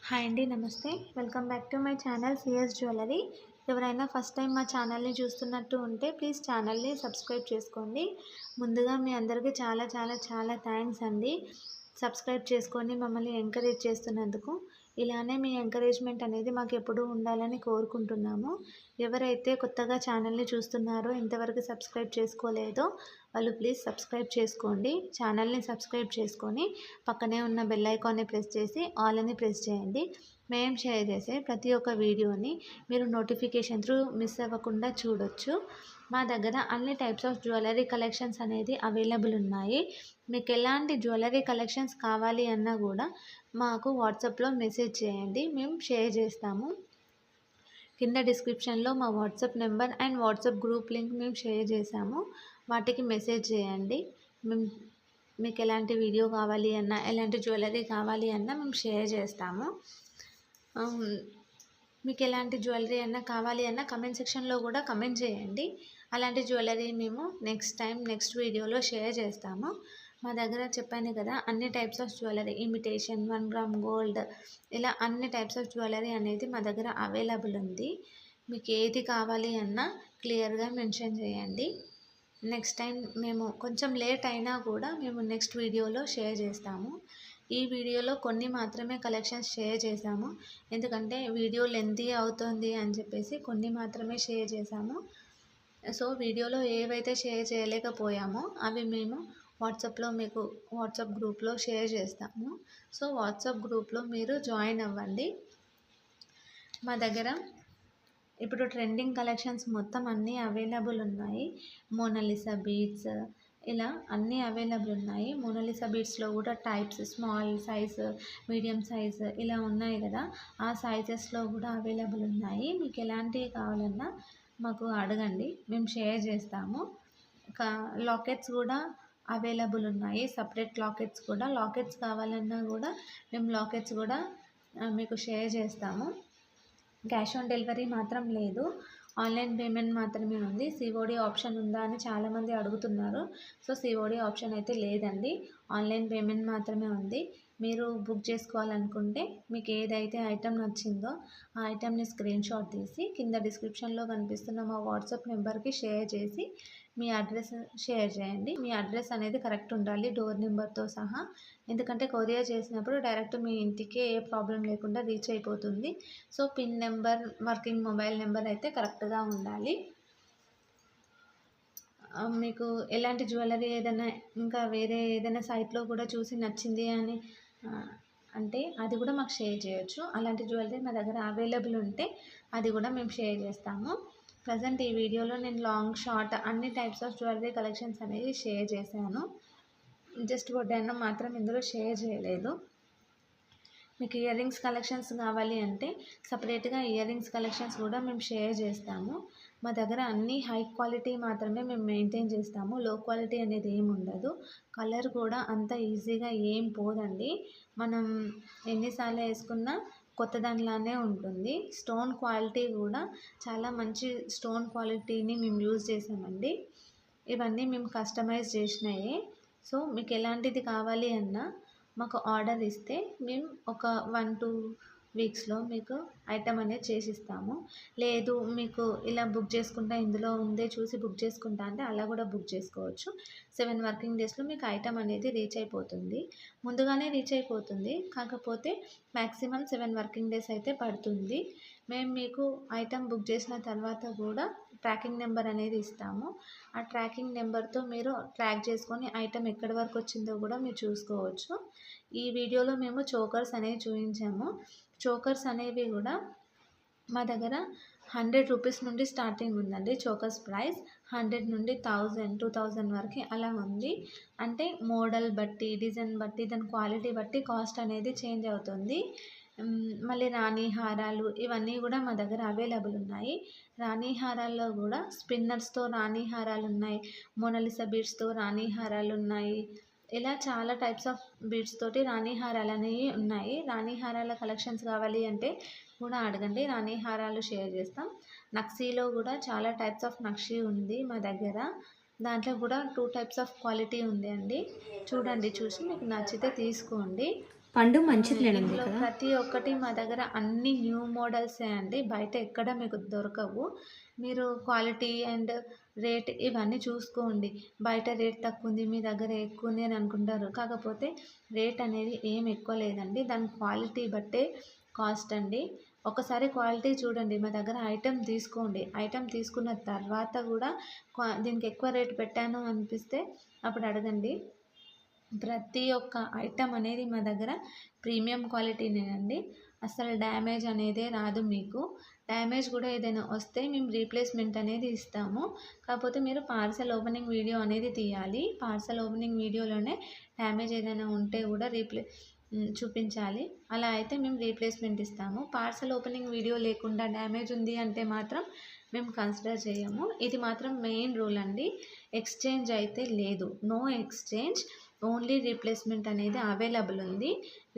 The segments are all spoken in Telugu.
హాయ్ అండి, నమస్తే. Welcome back to my channel CS jewellery. ఎవరైనా ఫస్ట్ టైం మా ఛానల్ని చూస్తున్నట్టు ఉంటే ప్లీజ్ ఛానల్ని సబ్స్క్రైబ్ చేసుకోండి. ముందుగా మీ అందరికీ చాలా చాలా చాలా థ్యాంక్స్ అండి. సబ్స్క్రైబ్ చేసుకొని మమ్మల్ని ఎంకరేజ్ చేస్తున్నందుకు. ఇలానే మీ ఎంకరేజ్మెంట్ అనేది మాకు ఎప్పుడూ ఉండాలని కోరుకుంటున్నాము. ఎవరైతే కొత్తగా ఛానల్ని చూస్తున్నారో, ఇంతవరకు సబ్స్క్రైబ్ చేసుకోలేదో వాళ్ళు ప్లీజ్ సబ్స్క్రైబ్ చేసుకోండి. ఛానల్ని సబ్స్క్రైబ్ చేసుకొని పక్కనే ఉన్న బెల్ ఐకాన్ని ప్రెస్ చేసి ఆల్ అని ప్రెస్ చేయండి. మేము షేర్ చేసే ప్రతి ఒక్క వీడియోని మీరు నోటిఫికేషన్ త్రూ మిస్ అవ్వకుండా చూడొచ్చు. మా దగ్గర అన్ని టైప్స్ ఆఫ్ జ్యువెలరీ కలెక్షన్స్ అనేది అవైలబుల్ ఉన్నాయి. మీకు ఎలాంటి జ్యువెలరీ కలెక్షన్స్ కావాలి అన్నా కూడా మాకు వాట్సాప్లో మెసేజ్ చేయండి, మేము షేర్ చేస్తాము. కింద డిస్క్రిప్షన్లో మా WhatsApp number and WhatsApp group link మేము షేర్ చేసాము. వాటికి మెసేజ్ చేయండి. మేము మీకు ఎలాంటి వీడియో కావాలి అన్నా, ఎలాంటి జ్యువెలరీ కావాలి అన్నా మేము షేర్ చేస్తాము. మీకు ఎలాంటి జ్యువెలరీ అన్నా కావాలి అన్నా కమెంట్ సెక్షన్లో కూడా కమెంట్ చేయండి. అలాంటి జ్యువెలరీ మేము నెక్స్ట్ వీడియోలో షేర్ చేస్తాము. మా దగ్గర చెప్పాను కదా, అన్ని types of jewellery, imitation, 1 gram gold, ఇలా అన్ని టైప్స్ ఆఫ్ జ్యువెలరీ అనేది మా దగ్గర అవైలబుల్ ఉంది. మీకు ఏది కావాలి అన్నా క్లియర్గా మెన్షన్ చేయండి. నెక్స్ట్ టైం మేము కొంచెం లేట్ అయినా కూడా మేము నెక్స్ట్ వీడియోలో షేర్ చేస్తాము. ఈ వీడియోలో కొన్ని మాత్రమే కలెక్షన్స్ షేర్ చేశాము, ఎందుకంటే వీడియో లెంతీ అవుతుంది అని చెప్పేసి కొన్ని మాత్రమే షేర్ చేశాము. సో వీడియోలో ఏవైతే షేర్ చేయలేకపోయామో అవి మేము వాట్సాప్లో మీకు వాట్సాప్ గ్రూప్లో షేర్ చేస్తాము. సో వాట్సాప్ గ్రూప్లో మీరు జాయిన్ అవ్వండి. మా దగ్గర ఇప్పుడు ట్రెండింగ్ కలెక్షన్స్ మొత్తం అన్నీ అవైలబుల్ ఉన్నాయి. మోనాలిసా బీడ్స్, ఇలా అన్నీ అవైలబుల్ ఉన్నాయి. మోనాలిసా బీడ్స్లో కూడా types, small size, medium size ఇలా ఉన్నాయి కదా, ఆ సైజెస్లో కూడా అవైలబుల్ ఉన్నాయి. మీకు ఎలాంటివి కావాలన్నా మాకు అడగండి, మేము షేర్ చేస్తాము. లాకెట్స్ కూడా అవైలబుల్ ఉన్నాయి. సపరేట్ లాకెట్స్ కావాలన్నా కూడా మేము లాకెట్స్ కూడా మీకు షేర్ చేస్తాము. క్యాష్ ఆన్ డెలివరీ మాత్రం లేదు, ఆన్లైన్ పేమెంట్ మాత్రమే ఉంది. సిఓడి ఆప్షన్ ఉందా అని చాలామంది అడుగుతున్నారు. సో సిఓడి ఆప్షన్ అయితే లేదండి, ఆన్లైన్ పేమెంట్ మాత్రమే ఉంది. మీరు బుక్ చేసుకోవాలనుకుంటే మీకు ఏదైతే ఐటెం నచ్చిందో ఆ ఐటెంని స్క్రీన్ షాట్ తీసి కింద డిస్క్రిప్షన్లో కనిపిస్తున్న మా వాట్సాప్ నెంబర్కి షేర్ చేసి మీ అడ్రస్ షేర్ చేయండి. మీ అడ్రస్ అనేది కరెక్ట్ ఉండాలి, డోర్ నెంబర్తో సహా. ఎందుకంటే కొరియర్ చేసినప్పుడు డైరెక్ట్ మీ ఇంటికే ఏ ప్రాబ్లం లేకుండా రీచ్ అయిపోతుంది. So pin number, working mobile number అయితే కరెక్ట్గా ఉండాలి. మీకు ఎలాంటి జ్యువెలరీ ఏదైనా ఇంకా వేరే ఏదైనా సైట్లో కూడా చూసి నచ్చింది అని అంటే అది కూడా మాకు షేర్ చేయొచ్చు. అలాంటి జ్యువెలరీ మా దగ్గర అవైలబుల్ ఉంటే అది కూడా మేము షేర్ చేస్తాము. ప్రజెంట్ ఈ వీడియోలో నేను లాంగ్, షార్ట్ అన్ని టైప్స్ ఆఫ్ జ్యువెలరీ కలెక్షన్స్ అనేది షేర్ చేశాను. జస్ట్ వడ్డానం మాత్రం ఇందులో షేర్ చేయలేదు. మీకు ఇయర్ రింగ్స్ కలెక్షన్స్ కావాలి అంటే సపరేట్గా ఇయర్ రింగ్స్ కలెక్షన్స్ కూడా మేము షేర్ చేస్తాము. మా దగ్గర అన్నీ హై క్వాలిటీ మాత్రమే మేము మెయింటైన్ చేస్తాము, లో క్వాలిటీ అనేది ఏమి ఉండదు. కలర్ కూడా అంత ఈజీగా ఏం పోదండి, మనం ఎన్నిసార్లు వేసుకున్నా కొత్త దానిలానే ఉంటుంది. స్టోన్ క్వాలిటీ కూడా చాలా మంచి స్టోన్ క్వాలిటీని మేము యూజ్ చేసామండి. ఇవన్నీ మేము కస్టమైజ్ చేసినాయి. సో మీకు ఎలాంటిది కావాలి అన్నా మాకు ఆర్డర్ ఇస్తే మేము ఒక 1-2 వీక్స్లో మీకు ఐటమ్ అనేది చేసిస్తాము. లేదు మీకు ఇలా బుక్ చేసుకుంటా, ఇందులో ఉందే చూసి బుక్ చేసుకుంటా అంటే అలా కూడా బుక్ చేసుకోవచ్చు. 7 వర్కింగ్ డేస్లో మీకు ఐటమ్ అనేది రీచ్ అయిపోతుంది. ముందుగానే రీచ్ అయిపోతుంది, కాకపోతే మ్యాక్సిమం 7 వర్కింగ్ డేస్ అయితే పడుతుంది. మేము మీకు ఐటమ్ బుక్ చేసిన తర్వాత కూడా ట్రాకింగ్ నెంబర్ అనేది ఇస్తాము. ఆ ట్రాకింగ్ నెంబర్తో మీరు ట్రాక్ చేసుకొని ఐటమ్ ఎక్కడి వరకు వచ్చిందో కూడా మీరు చూసుకోవచ్చు. ఈ వీడియోలో మేము చోకర్స్ అనేవి చూపించాము. చోకర్స్ అనేవి కూడా మా దగ్గర 100 రూపీస్ నుండి స్టార్టింగ్ ఉందండి. చోకర్స్ ప్రైస్ 100 నుండి 1000, 2000 వరకు అలా ఉంది. అంటే మోడల్ బట్టి, డిజైన్ బట్టి, దాని క్వాలిటీ బట్టి కాస్ట్ అనేది చేంజ్ అవుతుంది. మళ్ళీ రాణి హారాలు ఇవన్నీ కూడా మా దగ్గర అవైలబుల్ ఉన్నాయి. రాణి హారాల్లో కూడా స్పిన్నర్స్తో రాణి హారాలు ఉన్నాయి, మోనాలిసా బీడ్స్తో రాణి హారాలు ఉన్నాయి. ఇలా చాలా టైప్స్ ఆఫ్ బీడ్స్ తోటి రాణి హారాలు అనేవి ఉన్నాయి. రాణి హారాల కలెక్షన్స్ కావాలి అంటే కూడా అడగండి, రాణి హారాలు షేర్ చేస్తాం. నక్షీలో కూడా చాలా టైప్స్ ఆఫ్ నక్షీ ఉంది మా దగ్గర. దాంట్లో కూడా 2 టైప్స్ ఆఫ్ క్వాలిటీ ఉంది అండి. చూడండి, చూసి మీకు నచ్చితే తీసుకోండి. పండు మంచిర్లేనుంది ఇందులో కదా? ప్రతి ఒక్కటి మా దగ్గర అన్ని న్యూ మోడల్సే అండి. బయట ఎక్కడ మీకు దొరకవు. మీరు క్వాలిటీ అండ్ రేట్ ఇవన్నీ చూసుకోండి. బయట రేట్ తక్కువుంది, మీ దగ్గర ఎక్కువుంది అని అనుకుంటారు. కాకపోతే రేట్ అనేది ఏం ఎక్కువ లేదండి. దాని క్వాలిటీ బట్టే కాస్ట్ అండి. ఒకసారి క్వాలిటీ చూడండి. మా దగ్గర ఐటెమ్ తీసుకోండి. ఐటెమ్ తీసుకున్న తర్వాత కూడా దీనికి ఎక్కువ రేట్ పెట్టాను అనిపిస్తే అప్పుడు అడగండి. ప్రతి ఒక్క ఐటెం అనేది మా దగ్గర ప్రీమియం క్వాలిటీనేనండి. అస్సలు డ్యామేజ్ అనేదే రాదు మీకు. డ్యామేజ్ కూడా ఏదైనా వస్తే మేము రీప్లేస్మెంట్ అనేది ఇస్తాము. కాకపోతే మీరు పార్సెల్ ఓపెనింగ్ వీడియో అనేది తీయాలి. పార్సెల్ ఓపెనింగ్ వీడియోలోనే డ్యామేజ్ ఏదైనా ఉంటే కూడా చూపించాలి. అలా అయితే మేము రీప్లేస్మెంట్ ఇస్తాము. పార్సెల్ ఓపెనింగ్ వీడియో లేకుండా డ్యామేజ్ ఉంది అంటే మాత్రం మేము కన్సిడర్ చేయము. ఇది మాత్రం మెయిన్ రూల్ అండి. ఎక్స్చేంజ్ అయితే లేదు. No exchange. ఓన్లీ రీప్లేస్మెంట్ అనేది అవైలబుల్ ఉంది.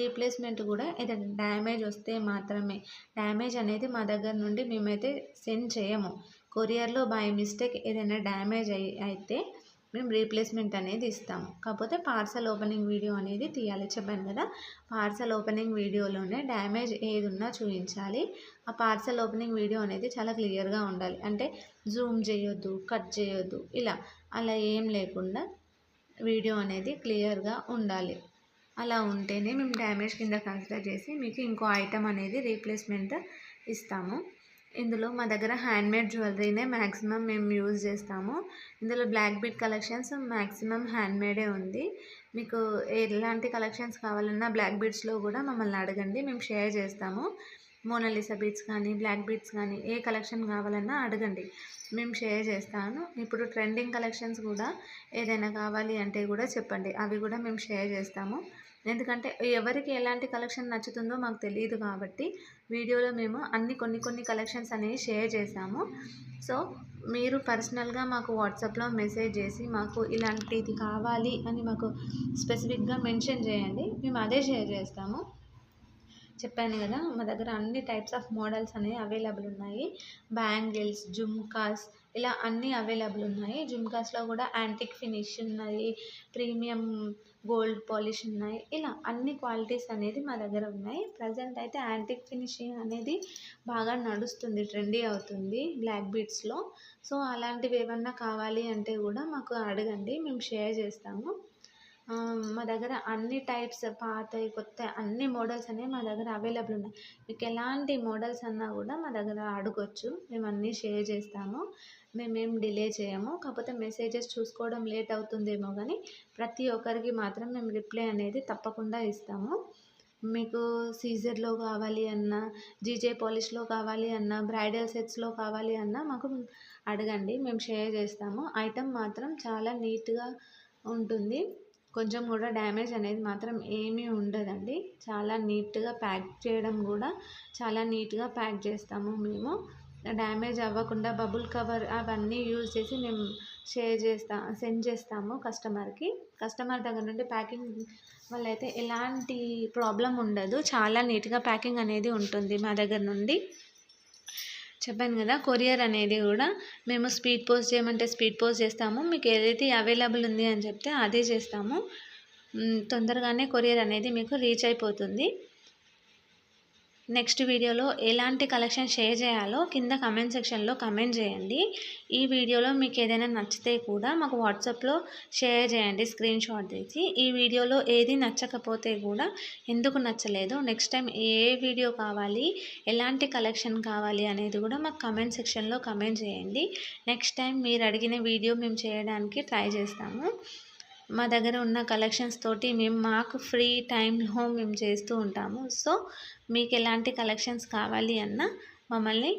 రీప్లేస్మెంట్ కూడా ఏదైనా డ్యామేజ్ వస్తే మాత్రమే. డ్యామేజ్ అనేది మా దగ్గర నుండి మేమైతే సెండ్ చేయము. కొరియర్లో బై మిస్టేక్ ఏదైనా డ్యామేజ్ అయితే మేము రీప్లేస్మెంట్ అనేది ఇస్తాము. కాకపోతే పార్సల్ ఓపెనింగ్ వీడియో అనేది తీయాలి. చెప్పాను కదా, పార్సల్ ఓపెనింగ్ వీడియోలోనే డ్యామేజ్ ఏది ఉన్నా చూపించాలి. ఆ పార్సల్ ఓపెనింగ్ వీడియో అనేది చాలా క్లియర్గా ఉండాలి. అంటే జూమ్ చేయొద్దు, కట్ చేయొద్దు, అలా ఏం లేకుండా వీడియో అనేది క్లియర్గా ఉండాలి. అలా ఉంటేనే మేము డ్యామేజ్ కింద కన్సిడర్ చేసి మీకు ఇంకో ఐటెం అనేది రీప్లేస్మెంట్ ఇస్తాము. ఇందులో మా దగ్గర హ్యాండ్మేడ్ జ్యువెలరీనే మ్యాక్సిమం మేము యూజ్ చేస్తాము. ఇందులో బ్లాక్ బీడ్ కలెక్షన్స్ మ్యాక్సిమం హ్యాండ్మేడే ఉంది. మీకు ఎలాంటి కలెక్షన్స్ కావాలన్నా బ్లాక్ బీడ్స్లో కూడా మమ్మల్ని అడగండి, మేము షేర్ చేస్తాము. మోనాలిసా బీడ్స్ కానీ బ్లాక్ బీడ్స్ కానీ ఏ కలెక్షన్ కావాలన్నా అడగండి, మేము షేర్ చేస్తాను. ఇప్పుడు ట్రెండింగ్ కలెక్షన్స్ కూడా ఏదైనా కావాలి అంటే కూడా చెప్పండి, అవి కూడా మేము షేర్ చేస్తాము. ఎందుకంటే ఎవరికి ఎలాంటి కలెక్షన్ నచ్చుతుందో మాకు తెలియదు కాబట్టి వీడియోలో మేము కొన్ని కలెక్షన్స్ అనేవి షేర్ చేసాము. సో మీరు పర్సనల్గా మాకు వాట్సాప్లో మెసేజ్ చేసి మాకు ఇలాంటిది కావాలి అని మాకు స్పెసిఫిక్గా మెన్షన్ చేయండి, మేము అదే షేర్ చేస్తాము. చెప్పాను కదా, మా దగ్గర అన్ని టైప్స్ ఆఫ్ మోడల్స్ అనేవి అవైలబుల్ ఉన్నాయి. బ్యాంగిల్స్, జుమ్కాస్ ఇలా అన్నీ అవైలబుల్ ఉన్నాయి. జుమ్కాస్లో కూడా యాంటిక్ ఫినిష్ ఉన్నాయి, ప్రీమియం గోల్డ్ పాలిష్ ఉన్నాయి. ఇలా అన్ని క్వాలిటీస్ అనేది మా దగ్గర ఉన్నాయి. ప్రజెంట్ అయితే యాంటిక్ ఫినిషింగ్ అనేది బాగా నడుస్తుంది, ట్రెండీ అవుతుంది బ్లాక్ బీడ్స్లో. సో అలాంటివి ఏమన్నా కావాలి అంటే కూడా మాకు అడగండి, మేము షేర్ చేస్తాము. మా దగ్గర అన్ని టైప్స్ పాతవి కొత్తవి అన్ని మోడల్స్ అనేవి మా దగ్గర అవైలబుల్ ఉన్నాయి. మీకు ఎలాంటి మోడల్స్ అన్నా కూడా మా దగ్గర అడగొచ్చు, మేము అన్నీ షేర్ చేస్తాము. మేమేం డిలే చేయము. కాకపోతే మెసేజెస్ చూసుకోవడం లేట్ అవుతుందేమో కానీ ప్రతి ఒక్కరికి మాత్రం మేము రిప్లై అనేది తప్పకుండా ఇస్తాము. మీకు సీజర్లో కావాలి అన్నా, జీజే పాలిష్లో కావాలి అన్నా, బ్రైడల్ సెట్స్లో కావాలి అన్నా మాకు అడగండి, మేము షేర్ చేస్తాము. ఐటెం మాత్రం చాలా నీట్గా ఉంటుంది. కొంచెం కూడా డ్యామేజ్ అనేది మాత్రం ఏమీ ఉండదండి. చాలా నీట్గా ప్యాక్ చేయడం కూడా చాలా నీట్గా ప్యాక్ చేస్తాము మేము. డ్యామేజ్ అవ్వకుండా బబుల్ కవర్ అవన్నీ యూజ్ చేసి మేము సెండ్ చేస్తాము కస్టమర్కి. కస్టమర్ దగ్గర నుండి ప్యాకింగ్ వల్ల అయితే ఎలాంటి ప్రాబ్లం ఉండదు. చాలా నీట్గా ప్యాకింగ్ అనేది ఉంటుంది మా దగ్గర నుండి. చెప్పాను కదా, కొరియర్ అనేది కూడా మేము స్పీడ్ పోస్ట్ చేయమంటే స్పీడ్ పోస్ట్ చేస్తాము. మీకు ఏదైతే అవైలబుల్ ఉంది అని చెప్తే అదే చేస్తాము. తొందరగానే కొరియర్ అనేది మీకు రీచ్ అయిపోతుంది. నెక్స్ట్ వీడియోలో ఎలాంటి కలెక్షన్ షేర్ చేయాలో కింద కమెంట్ సెక్షన్లో కమెంట్ చేయండి. ఈ వీడియోలో మీకు ఏదైనా నచ్చితే కూడా మాకు వాట్సాప్లో షేర్ చేయండి స్క్రీన్ షాట్ తీసి. ఈ వీడియోలో ఏది నచ్చకపోతే కూడా ఎందుకు నచ్చలేదు, నెక్స్ట్ టైం ఏ వీడియో కావాలి, ఎలాంటి కలెక్షన్ కావాలి అనేది కూడా మాకు కమెంట్ సెక్షన్లో కమెంట్ చేయండి. నెక్స్ట్ టైం మీరు అడిగిన వీడియో మేము చేయడానికి ట్రై చేస్తాము. మా దగ్గర ఉన్న కలెక్షన్స్ తోటి మాకు ఫ్రీ టైంలో మేము చేస్తూ ఉంటాము. సో మీకు ఎలాంటి కలెక్షన్స్ కావాలి అన్నా మమ్మల్ని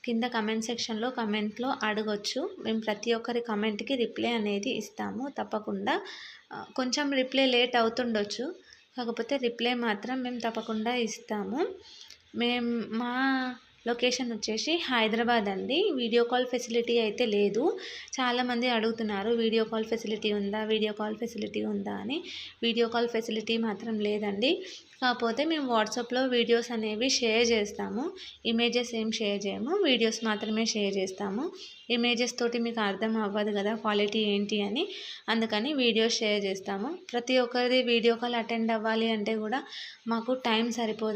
కింద కమెంట్ సెక్షన్లో కమెంట్లో అడగొచ్చు. మేము ప్రతి ఒక్కరి కమెంట్కి రిప్లై అనేది ఇస్తాము తప్పకుండా. కొంచెం రిప్లై లేట్ అవుతుండొచ్చు, కాకపోతే రిప్లై మాత్రం మేము తప్పకుండా ఇస్తాము. మా లొకేషన్ వచ్చేసి హైదరాబాద్ అండి. వీడియో కాల్ ఫెసిలిటీ అయితే లేదు. చాలామంది అడుగుతున్నారు వీడియో కాల్ ఫెసిలిటీ ఉందా అని. వీడియో కాల్ ఫెసిలిటీ మాత్రం లేదండి. కాకపోతే మేము వాట్సాప్లో వీడియోస్ అనేవి షేర్ చేస్తాము. ఇమేజెస్ ఏం షేర్ చేయము, వీడియోస్ మాత్రమే షేర్ చేస్తాము. ఇమేజెస్ తోటి మీకు అర్థం అవ్వదు కదా క్వాలిటీ ఏంటి అని, అందుకని వీడియోస్ షేర్ చేస్తాము. ప్రతి ఒక్కరిది వీడియో కాల్ అటెండ్ అవ్వాలి అంటే కూడా మాకు టైం సరిపోదు.